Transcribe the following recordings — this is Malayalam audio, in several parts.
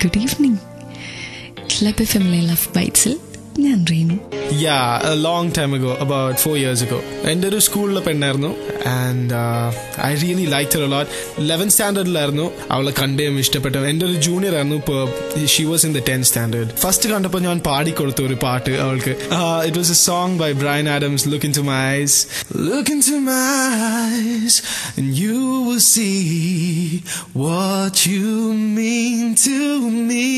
Good evening. ക്ലബ് FM-ലെ ലവ് ബൈറ്റ്സിൽ ഞാൻ Reenu. Yeah, a long time ago, about 4 years ago. എൻ്റെ ഒരു സ്കൂളിലെ പെണ്ണായിരുന്നു. And I really liked her a lot. 11th സ്റ്റാൻഡേർഡിലായിരുന്നു അവളെ കണ്ടേയും ഇഷ്ടപ്പെട്ടു. എൻ്റെ ഒരു ജൂനിയർ ആയിരുന്നു. She was in the 10th സ്റ്റാൻഡേർഡ്. ഫസ്റ്റ് കണ്ടപ്പോൾ ഞാൻ പാടിക്കൊടുത്തു ഒരു പാട്ട് അവൾക്ക്. It was a song by Bryan Adams, Look into my eyes. Look into my eyes and you will see what you mean to me.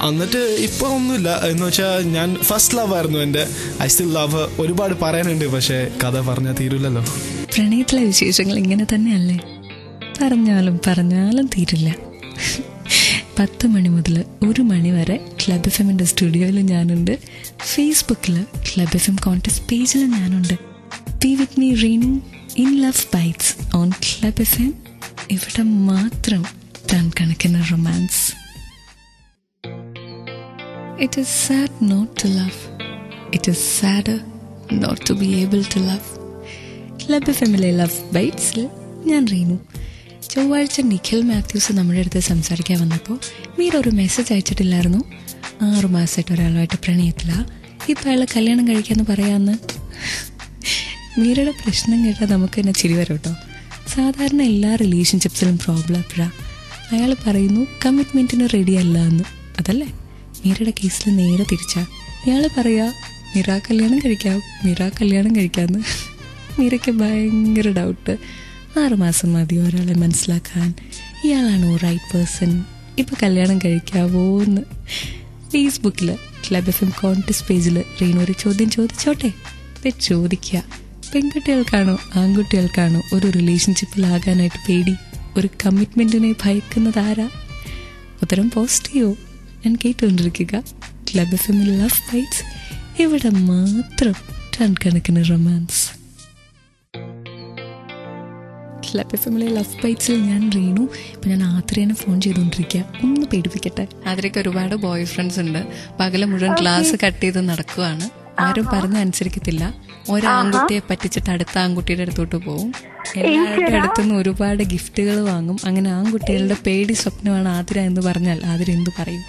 എന്നിട്ട് ഇപ്പൊ ഒന്നുമില്ല. എന്ന് വെച്ചാൽ ഞാൻ ഫസ്റ്റ് ലവ് ആയിരുന്നു എൻ്റെ. I still love. ഒരുപാട് പറയാനുണ്ട്, പക്ഷെ കഥ പറഞ്ഞാൽ തീരില്ലല്ലോ. പ്രണയത്തിലെ വിശേഷങ്ങൾ ഇങ്ങനെ തന്നെയല്ലേ, പറഞ്ഞാലും തീരില്ല. 10 മണി മുതൽ 1 മണി വരെ ക്ലബ് FM-ന്റെ സ്റ്റുഡിയോയിൽ ഞാനുണ്ട്. ഫേസ്ബുക്കിൽ ക്ലബ് FM കോൺടെസ്റ്റ് പേജിൽ ഞാനുണ്ട്. B with me Reenu in love bites on club FM. ഇവിടെ മാത്രം ടൺ കണക്കിന് romance. It is sad not to love. It is sadder not to be able to love. Club FM-ലെ ലവ് ബൈറ്റ്സിൽ ഞാൻ റീനു. ചൊവ്വാഴ്ച നിഖിൽ മാത്യൂസ് നമ്മുടെ അടുത്ത് സംസാരിക്കാൻ വന്നപ്പോൾ മീരൊരു മെസ്സേജ് അയച്ചിട്ടില്ലായിരുന്നു? 6 മാസമായിട്ട് ഒരാളുമായിട്ട് പ്രണയത്തിലാണ്, ഇപ്പം അയാളെ കല്യാണം കഴിക്കാമെന്ന് പറയാമെന്ന്. മീരയുടെ പ്രശ്നം കേട്ടാൽ നമുക്ക് തന്നെ ചിരി വരും കേട്ടോ. സാധാരണ എല്ലാ റിലേഷൻഷിപ്സിലും പ്രോബ്ലം എപ്പോഴാണ്? അയാൾ പറയുന്നു കമ്മിറ്റ്മെൻറ്റിന് റെഡി അല്ല എന്ന്. അതല്ലേ മീരയുടെ കേസിൽ നേരെ തിരിച്ചാ. ഇയാൾ പറയാ മീര കല്യാണം കഴിക്കാമെന്ന്. മീരയ്ക്ക് ഭയങ്കര ഡൗട്ട്. 6 മാസം മതിയോ ഒരാളെ മനസ്സിലാക്കാൻ? ഇയാളാണോ റൈറ്റ് പേഴ്സൺ? ഇപ്പം കല്യാണം കഴിക്കാവോ എന്ന്. ഫേസ്ബുക്കിൽ ക്ലബ് FM കോൺടെസ്റ്റ് പേജിൽ റീനു ഒരു ചോദ്യം ചോദിച്ചോട്ടെ? ചോദിക്കുക, പെൺകുട്ടികൾക്കാണോ ആൺകുട്ടികൾക്കാണോ ഒരു റിലേഷൻഷിപ്പിലാകാനായിട്ട് പേടി? ഒരു കമ്മിറ്റ്മെൻറ്റിനെ ഭയക്കുന്നത് ആരാ? ഉത്തരം പോസ്റ്റ് ചെയ്യോ? ഞാൻ കേട്ടുകൊണ്ടിരിക്കുക ക്ലബ് FM-ലെ ലവ് ബൈറ്റ്സ്. ഇവിടെ മാത്രം ടൺ കണക്കിന് റൊമാൻസ്. ക്ലബ് FM-ലെ ലവ് ബൈറ്റ്സിൽ ഞാൻ റീനു. ഇപ്പം ഞാൻ ആതിരേനെ ഫോൺ ചെയ്തുകൊണ്ടിരിക്കുക. ഒന്ന് പേടിപ്പിക്കട്ടെ. ആതിരയ്ക്ക് ഒരുപാട് ബോയ് ഫ്രണ്ട്സ് ഉണ്ട്. പകല് മുഴുവൻ ക്ലാസ് കട്ട് ചെയ്ത് നടക്കുവാണ്. ആരും പറഞ്ഞ അനുസരിക്കത്തില്ല. ഒരാൺകുട്ടിയെ പറ്റിച്ചിട്ട് അടുത്ത ആൺകുട്ടിയുടെ അടുത്തോട്ട് പോവും. എല്ലാവരുടെ അടുത്തുനിന്ന് ഒരുപാട് ഗിഫ്റ്റുകൾ വാങ്ങും. അങ്ങനെ ആൺകുട്ടികളുടെ പേടി സ്വപ്നമാണ് ആതിര എന്ന് പറഞ്ഞാൽ ആതിര എന്ത് പറയും?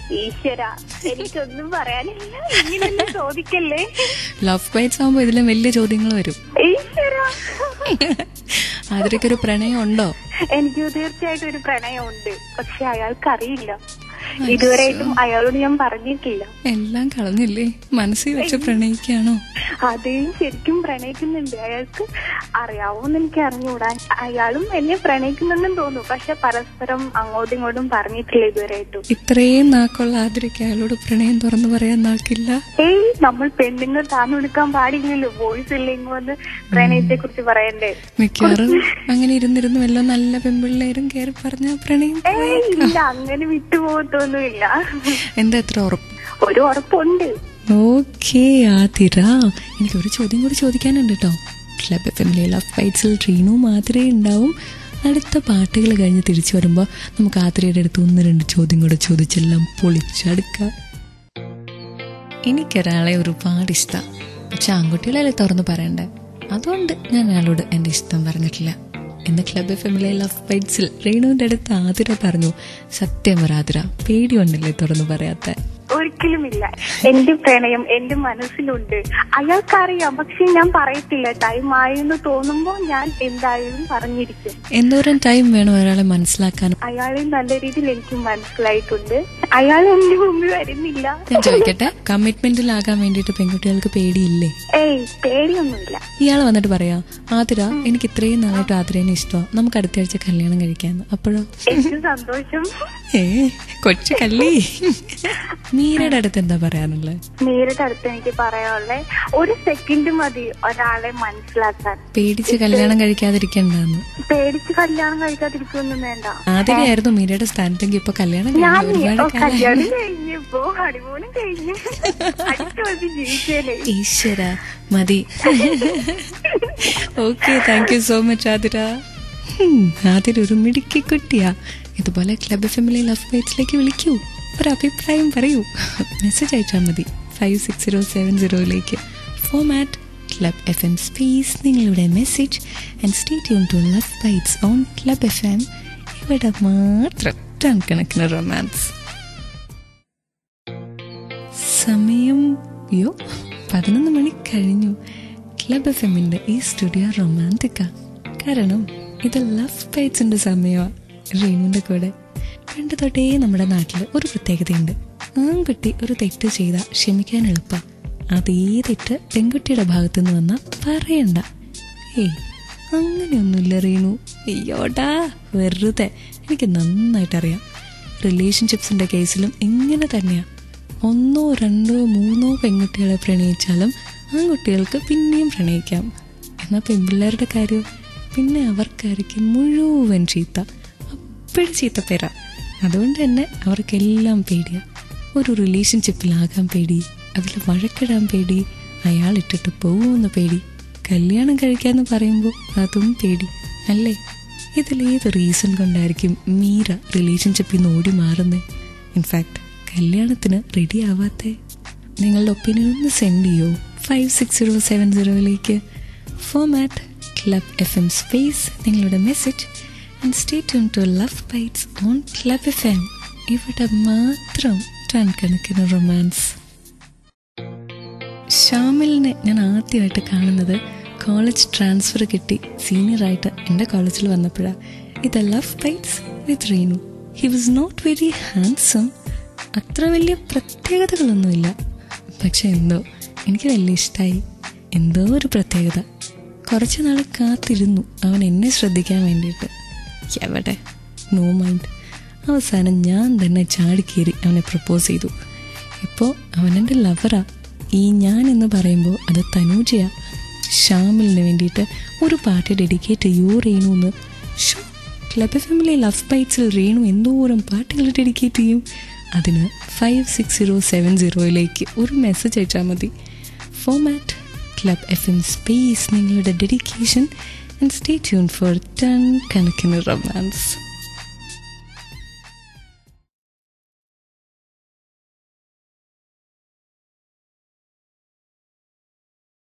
ലവ് ബൈറ്റ്സ് ആകുമ്പോ ഇതിലും വലിയ ചോദ്യങ്ങൾ വരും. ആതിരയ്ക്കൊരു പ്രണയം ഉണ്ടോ? എനിക്ക് തീർച്ചയായിട്ടും ഒരു പ്രണയം ഉണ്ട്, പക്ഷെ അയാൾക്കറിയില്ല. ഇതുവരെയായിട്ടും അയാളോട് ഞാൻ പറഞ്ഞിട്ടില്ല. എല്ലാം കളഞ്ഞില്ലേ? മനസ്സിൽ വെച്ച് പ്രണയിക്കാണോ? അതേയും ശരിക്കും പ്രണയിക്കുന്നുണ്ട്. അയാൾക്ക് അറിയാവോന്ന് എനിക്ക് അറിഞ്ഞുകൂടാ. അയാളും എന്നെ പ്രണയിക്കുന്നുണ്ടെന്ന് തോന്നുന്നു, പക്ഷെ പരസ്പരം അങ്ങോട്ടും ഇങ്ങോട്ടും പറഞ്ഞിട്ടില്ല ഇതുവരെയായിട്ടും. ഇത്രയും നാക്കുള്ള ആതിരയ്ക്ക് അയാളോട് പ്രണയം തുറന്നു പറയാൻ നാക്കില്ല? നമ്മൾ പെണ്ണുങ്ങൾ താന്നെടുക്കാൻ പാടില്ലല്ലോ. ബോയ്സ് ഇല്ലെങ്കിൽ വന്ന് പ്രണയത്തെ കുറിച്ച് പറയണ്ടേ? മിക്കവാറും അങ്ങനെ ഇരുന്നിരുന്നു വല്ലോ നല്ല പെൺപിള്ളേരും കയറി പറഞ്ഞ പ്രണയം ഇല്ല, അങ്ങനെ വിട്ടുപോകത്തൊന്നുമില്ല. എന്താ എത്ര ഉറപ്പ്? ഒരു ഉറപ്പുണ്ട്. ഓക്കേ ആതിര, എനിക്കൊരു ചോദ്യം കൂടി ചോദിക്കാനുണ്ട് കേട്ടോ. ക്ലബ് FM-ലെ ലവ് ബൈറ്റ്സിൽ റീനുവും ആതിരയും ഉണ്ടാവും. അടുത്ത പാട്ടുകൾ കഴിഞ്ഞ് തിരിച്ചു വരുമ്പോൾ നമുക്ക് ആതിരയുടെ അടുത്ത് 1-2 ചോദ്യം കൂടെ ചോദിച്ചെല്ലാം പൊളിച്ചെടുക്കാം. എനിക്കൊരാളെ ഒരുപാട് ഇഷ്ടമാണ്, പക്ഷെ ആൺകുട്ടികളെ തുറന്ന് പറയണ്ടേ. അതുകൊണ്ട് ഞാൻ അയാളോട് എൻ്റെ ഇഷ്ടം പറഞ്ഞിട്ടില്ല. ഇന്ന് ക്ലബ് FM-ലെ ലവ് ബൈറ്റ്സിൽ റീനുവിന്റെ അടുത്ത് ആതിര പറഞ്ഞു, സത്യം പറ ആതിര, പേടിയുണ്ടല്ലേ തുറന്നു പറയാത്ത? ഒരിക്കലുമില്ല. എന്റെ പ്രണയം എന്റെ മനസ്സിലുണ്ട്. അയാൾക്കറിയാം, പക്ഷെ ഞാൻ പറയത്തില്ല. ടൈം ആയെന്ന് തോന്നുമ്പോ ഞാൻ എന്തായാലും പറഞ്ഞിരിക്കും. എന്തോരം ടൈം വേണം ഒരാളെ മനസ്സിലാക്കാൻ? അയാളെ നല്ല രീതിയിൽ എനിക്ക് മനസ്സിലായിട്ടുണ്ട്. അയാൾ എന്റെ മുമ്പിൽ വരുന്നില്ല. ഞാൻ ചോദിക്കട്ടെ, കമ്മിറ്റ്മെന്റിലാകാൻ വേണ്ടിട്ട് പെൺകുട്ടികൾക്ക് പേടിയില്ലേ? പേടിയൊന്നുമില്ല. ഇയാള് വന്നിട്ട് പറയാ, ആതിര എനിക്ക് ഇത്രയും നാളായിട്ട് ആതിരേനെ ഇഷ്ടമാണ്, നമുക്ക് അടുത്ത ആഴ്ച കല്യാണം കഴിക്കാന്ന്. അപ്പോഴോ? എനിക്ക് സന്തോഷം. കൊച്ചു കള്ളി. മീരയുടെ അടുത്ത് എന്താ പറയാനുള്ളത്? മീരയുടെ അടുത്ത് എനിക്ക് പറയാനുള്ളത്, ഒരു സെക്കൻഡ് മതി ഒരാളെ മനസ്സിലാക്കാൻ. പേടിച്ച് കല്യാണം കഴിക്കാതിരിക്കണ്ടെന്ന്. പേടിച്ച് കല്യാണം കഴിക്കാതിരിക്കൊന്നും വേണ്ട. ആതിരയായിരുന്നു മീരയുടെ സ്ഥാനത്തെങ്കിൽ ഇപ്പൊ കല്യാണം കഴിഞ്ഞപ്പോ ഹണിമൂണും കഴിഞ്ഞ് ജീവിച്ചേനെ. ഈശ്വര മതി. Okay, thank you so much Athira. Athira ഒരു മിടുക്കി കുട്ടിയാ. ഇതുപോലെ ക്ലബ് FM-ലെ ലവ് ബൈറ്റ്സിലേക്ക് വിളിക്കൂ, ഒരു അഭിപ്രായം പറയൂ. മെസ്സേജ് അയച്ചാൽ മതി 56070 ഫോമാറ്റ് ക്ലബ് FM സ്പേസ് നിങ്ങളുടെ message and stay tune to love bites on club FM. ഇവിടെ മാത്രം ടൺ കണക്കിന് റൊമാൻസ്. സമയം 11 മണി കഴിഞ്ഞു. ക്ലബ് FM-ന്റെ ഈ സ്റ്റുഡിയോ റൊമാൻറ്റിക്ക. കാരണം ഇത് ലവ് ബൈറ്റ്സിന്റെ സമയമാണ്. റീനുവിന്റെ കൂടെ പണ്ട് തൊട്ടേ നമ്മുടെ നാട്ടിൽ ഒരു പ്രത്യേകതയുണ്ട്. ആൺകുട്ടി ഒരു തെറ്റ് ചെയ്താൽ ക്ഷമിക്കാൻ എളുപ്പം. അതേ തെറ്റ് പെൺകുട്ടിയുടെ ഭാഗത്തുനിന്ന് വന്നാൽ പറയണ്ട. അങ്ങനെയൊന്നുമില്ല റീനു. അയ്യോടാ വെറുതെ. എനിക്ക് നന്നായിട്ടറിയാം. റിലേഷൻഷിപ്സിന്റെ കേസിലും ഇങ്ങനെ തന്നെയാ. 1, 2, 3 പെൺകുട്ടികളെ പ്രണയിച്ചാലും ആൺകുട്ടികൾക്ക് പിന്നെയും പ്രണയിക്കാം. എന്നാൽ പെൺപിള്ളേരുടെ കാര്യം പിന്നെ അവർക്കായിരിക്കും മുഴുവൻ ചീത്ത. അപ്പോഴും ചീത്ത പേരാ. അതുകൊണ്ട് തന്നെ അവർക്കെല്ലാം പേടിയാ. ഒരു റിലേഷൻഷിപ്പിലാകാൻ പേടി, അതിൽ വഴക്കിടാൻ പേടി, അയാൾ ഇട്ടിട്ട് പോകുമെന്ന് പേടി, കല്യാണം കഴിക്കാന്ന് പറയുമ്പോൾ അതും പേടി അല്ലേ? ഇതിലേത് റീസൺ കൊണ്ടായിരിക്കും മീര റിലേഷൻഷിപ്പിൽ നിന്ന് ഓടി മാറുന്നത്? ഇൻഫാക്ട് കല്യാണത്തിന് റെഡി ആവാത്തേ? നിങ്ങളുടെ ഒപ്പീനിയൻ ഒന്ന് സെൻഡ് ചെയ്യോ 56070 ഫോർമാറ്റ് ക്ലബ് FM സ്പേസ് നിങ്ങളുടെ message and stay tune to love bites on club FM. ഇവിടെ മാത്രം ടൺ കണക്കിന് റൊമാൻസ്. ഷാമിലിനെ ഞാൻ ആദ്യമായിട്ട് കാണുന്നത് കോളേജ് ട്രാൻസ്ഫർ കിട്ടി സീനിയറായിട്ട് എൻ്റെ കോളേജിൽ വന്നപ്പോഴാണ്. ഇത് love bites with Reenu. He was not very handsome. അത്ര വലിയ പ്രത്യേകതകളൊന്നുമില്ല. പക്ഷെ എന്തോ എനിക്ക് വലിയ ഇഷ്ടമായി. എന്തോ ഒരു പ്രത്യേകത. കുറച്ച് നാൾ കാത്തിരുന്നു അവൻ എന്നെ ശ്രദ്ധിക്കാൻ വേണ്ടിയിട്ട്. എവിടെ, നോ മൈൻഡ്. അവസാനം ഞാൻ തന്നെ ചാടിക്കേറി അവനെ പ്രപ്പോസ് ചെയ്തു. ഇപ്പോൾ അവനെൻ്റെ ലവറാ. ഈ ഞാൻ എന്ന് പറയുമ്പോൾ അത് തനൂജയാ. ഷാമിലിന് വേണ്ടിയിട്ട് ഒരു പാട്ട് ഡെഡിക്കേറ്റ് ചെയ്യൂ റീനു എന്ന്. ഷോ, ക്ലബ് FM-ലെ ലവ് ബൈറ്റ്സിൽ റീനു എന്തോരം പാട്ടുകൾ ഡെഡിക്കേറ്റ് ചെയ്യും. അതിന് 56070 ഒരു മെസ്സേജ് അയച്ചാൽ മതി. ഫോർമാറ്റ് ക്ലബ് FM സ്പേസ് നിങ്ങളുടെ dedication and stay tune for ton കണക്കിന് റൊമാൻസ്.